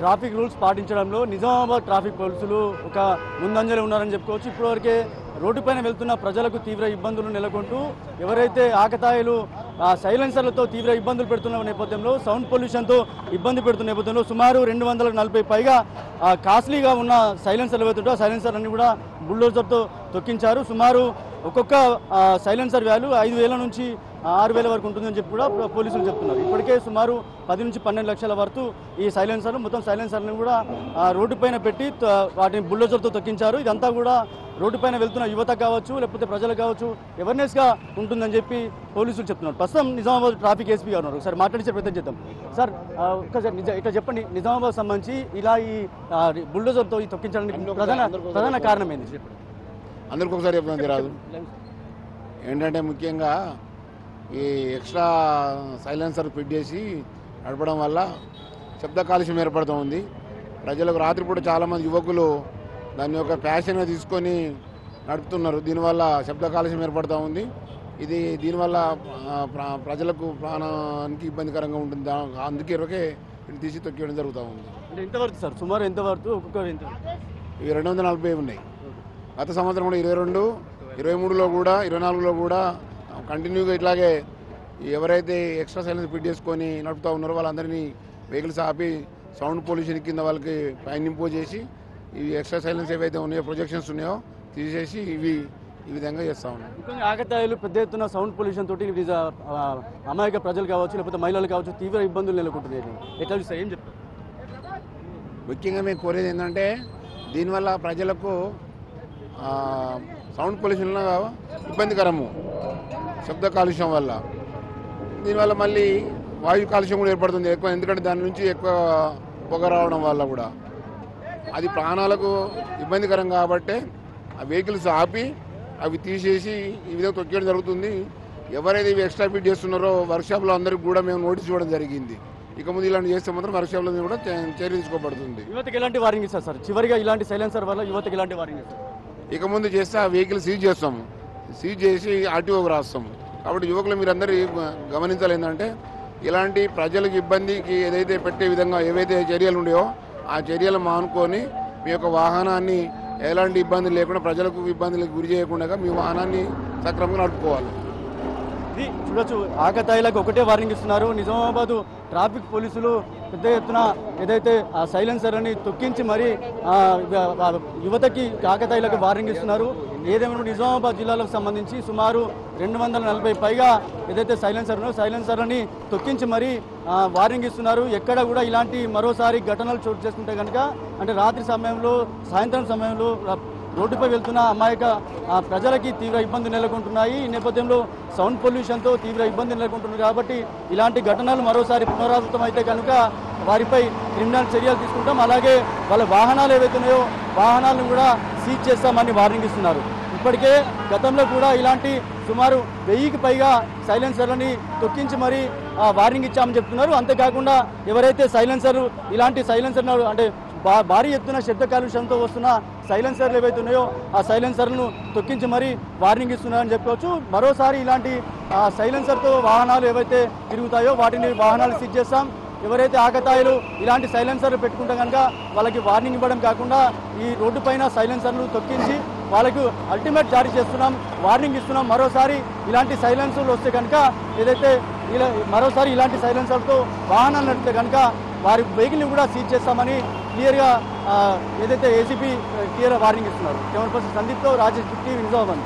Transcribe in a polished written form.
Traffic rules పాటించడంలో Nizamabad traffic పోలీసులు ఒక ముందంజలో ఉన్నారని చెప్పుకోవచ్చు. ఇప్పటివరకే రోడ్డుపైన వెళ్తున్న ప్రజలకు తీవ్ర ఇబ్బందులు నెలకొంటూ ఎవరైతే ఆకతాయిలు సైలెన్సర్లతో తీవ్ర ఇబ్బందులు పెడుతున్న నేపథ్యంలో, సౌండ్ పొల్యూషన్తో ఇబ్బంది పెడుతున్న నేపథ్యంలో సుమారు 240 పైగా కాస్ట్లీగా ఉన్న సైలెన్సర్లు ఏవైతుంటో ఆ సైలెన్సర్ అన్ని కూడా బుల్డోజర్తో తొక్కించారు. సుమారు ఒక్కొక్క సైలెన్సర్ వాల్యూ 5,000 నుంచి 6,000 వరకు ఉంటుందని చెప్పి కూడా పోలీసులు చెప్తున్నారు. ఇప్పటికే సుమారు 10 నుంచి 12 లక్షల వరకు ఈ సైలెన్సర్లు మొత్తం సైలెన్సర్లను కూడా రోడ్డుపైన పెట్టి వాటిని బుల్డోజర్తో తొక్కించారు. ఇదంతా కూడా రోడ్డుపైన వెళ్తున్న యువత కావచ్చు, లేకపోతే ప్రజలు కావచ్చు, అవేర్నెస్గా ఉంటుందని చెప్పి పోలీసులు చెప్తున్నారు. ప్రస్తుతం నిజామాబాద్ ట్రాఫిక్ ఎస్పీ గారు ఉన్నారు. ఒకసారి మాట్లాడించే ప్రయత్నం చేద్దాం. సార్, ఇక్కడ చెప్పండి, నిజామాబాద్ సంబంధించి ఇలా ఈ బుల్డోజర్తో ఈ తొక్కించడానికి ప్రధాన కారణం ఏంటి చెప్పండి. అందరికి ఒకసారి చెప్పడం రాదు. ఏంటంటే ముఖ్యంగా ఈ ఎక్స్ట్రా సైలెన్సర్ ఫిట్ చేసి నడపడం వల్ల శబ్ద కాలుష్యం ఏర్పడుతూ ఉంది. ప్రజలకు రాత్రిపూట చాలామంది యువకులు దాని యొక్క ప్యాషన్గా తీసుకొని నడుపుతున్నారు. దీనివల్ల శబ్ద కాలుష్యం ఏర్పడుతూ ఉంది. దీనివల్ల ప్రజలకు ప్రాణానికి ఇబ్బందికరంగా ఉంటుంది. అందుకే తీసి తొక్కియడం జరుగుతూ ఉంది. అంటే ఎంతవరకు సార్, సుమారు ఎంతవరకు ఒక్కొక్క ఇవి 240 ఉన్నాయి. గత సంవత్సరం కూడా 22, 23లో కూడా 24లో కూడా కంటిన్యూగా ఇట్లాగే ఎవరైతే ఎక్స్ట్రా సైలెన్స్ ఫిట్ చేసుకొని నడుపుతూ ఉన్నారో వాళ్ళందరినీ వెహికల్స్ ఆపి సౌండ్ పొల్యూషన్ కింద వాళ్ళకి ఫైన్ ఇంపోజ్ చేసి ఇవి ఎక్స్ట్రా సైలెన్స్ ఏవైతే ఉన్నాయో ప్రొజెక్షన్స్ ఉన్నాయో తీసేసి ఈ విధంగా చేస్తూ ఉన్నాం. ముఖ్యంగా ఆకతాయిలు పెద్ద ఎత్తున సౌండ్ పొల్యూషన్ తోటి అమాయక ప్రజలు కావచ్చు, లేకపోతే మహిళలు కావచ్చు, తీవ్ర ఇబ్బందులు నెలకొంటున్నాయి. ఎట్లా చూస్తే ఏం చెప్తారు? ముఖ్యంగా మేము కోరేది ఏంటంటే దీనివల్ల ప్రజలకు సౌండ్ పొల్యూషన్ ఇబ్బందికరము, శబ్ద కాలుష్యం వల్ల. దీనివల్ల మళ్ళీ వాయు కాలుష్యం కూడా ఏర్పడుతుంది ఎక్కువ. ఎందుకంటే దాని నుంచి ఎక్కువ పొగ రావడం వల్ల కూడా అది ప్రాణాలకు ఇబ్బందికరం. కాబట్టి ఆ వెహికల్స్ ఆపి అవి తీసేసి ఈ విధంగా తొక్కేయడం జరుగుతుంది. ఎవరైతే ఇవి ఎక్స్ట్రా ఫిట్ చేస్తున్నారో వర్క్షాప్లో అందరికి కూడా మేము నోటీస్ ఇవ్వడం జరిగింది. ఇక ముందు ఇలాంటి చేస్తే మాత్రం వర్క్షాప్లో కూడా చర్య తీసుకోబడుతుంది. యువతకి ఎలాంటి వార్నింగ్ ఇస్తారు సార్? చివరిగా ఇలాంటి సైలెన్సర్ వల్ల యువతకి ఎలాంటి వార్నింగ్ ఇస్తారు? ఇక ముందు చేస్తే ఆ వెహికల్ సీజ్ చేస్తాము, సీజ్ చేసి ఆర్టీఓకి రాస్తాము. కాబట్టి యువకులు మీరందరూ గమనించాలి ఏంటంటే ఇలాంటి ప్రజలకు ఇబ్బందికి ఏదైతే పెట్టే విధంగా ఏవైతే చర్యలు ఉన్నాయో ఆ చర్యలు మానుకొని మీ యొక్క వాహనాన్ని ఎలాంటి ఇబ్బందులు లేకుండా, ప్రజలకు ఇబ్బందులకు గురి చేయకుండా మీ వాహనాన్ని సక్రమంగా నడుపుకోవాలి. ఇది చూడొచ్చు, ఆకతాయిలకు ఒకటే వార్నింగ్ ఇస్తున్నారు. నిజామాబాద్ ట్రాఫిక్ పోలీసులు పెద్ద ఎత్తున ఏదైతే ఆ సైలెన్సర్ అని తొక్కించి మరి యువతకి ఆకతాయిలకు వార్నింగ్ ఇస్తున్నారు. ఏదేమైనా నిజామాబాద్ జిల్లాలకు సంబంధించి సుమారు 240 పైగా ఏదైతే సైలెన్సర్ అని తొక్కించి మరి వార్నింగ్ ఇస్తున్నారు. ఎక్కడ కూడా ఇలాంటి మరోసారి ఘటనలు చోటు చేసుకుంటే కనుక, అంటే రాత్రి సమయంలో, సాయంత్రం సమయంలో రోడ్డుపై వెళ్తున్న అమాయక ప్రజలకి తీవ్ర ఇబ్బందులు నెలకొంటున్నాయి. ఈ నేపథ్యంలో సౌండ్ పొల్యూషన్తో తీవ్ర ఇబ్బందులు నెలకొంటున్నారు. కాబట్టి ఇలాంటి ఘటనలు మరోసారి పునరావృతం అయితే కనుక వారిపై క్రిమినల్ చర్యలు తీసుకుంటాం, అలాగే వాళ్ళ వాహనాలు ఏవైతున్నాయో వాహనాలను కూడా సీజ్ చేస్తామని వార్నింగ్ ఇస్తున్నారు. ఇప్పటికే గతంలో కూడా ఇలాంటి సుమారు 1000కి పైగా సైలెన్సర్లని తొక్కించి మరి వార్నింగ్ ఇచ్చామని చెప్తున్నారు. అంతేకాకుండా ఎవరైతే ఇలాంటి సైలెన్సర్ అంటే భారీ ఎత్తున శబ్ద కాలుష్యంతో వస్తున్న సైలెన్సర్లు ఏవైతే ఉన్నాయో ఆ సైలెన్సర్లను తొక్కించి మరీ వార్నింగ్ ఇస్తున్నారని చెప్పుకోవచ్చు. మరోసారి ఇలాంటి సైలెన్సర్తో వాహనాలు ఏవైతే తిరుగుతాయో వాటిని వాహనాలు సీజ్ చేస్తాం. ఎవరైతే ఆకతాయిలు ఇలాంటి సైలెన్సర్లు పెట్టుకుంటే కనుక వాళ్ళకి వార్నింగ్ ఇవ్వడం కాకుండా ఈ రోడ్డు పైన సైలెన్సర్లు తొక్కించి వాళ్ళకు అల్టిమేట్ జారీ చేస్తున్నాం, వార్నింగ్ ఇస్తున్నాం. మరోసారి ఇలాంటి సైలెన్సర్లు వస్తే కనుక మరోసారి ఇలాంటి సైలెన్సర్తో వాహనాలు నడిపితే కనుక వారి వెహికల్ని కూడా సీజ్ చేస్తామని క్లియర్గా ఏదైతే ఏసీపీ క్లియర్గా వార్నింగ్ ఇస్తున్నారు. కెమెరా పర్సన్ సందీప్తో రాజేష్, నిజామాబాద్.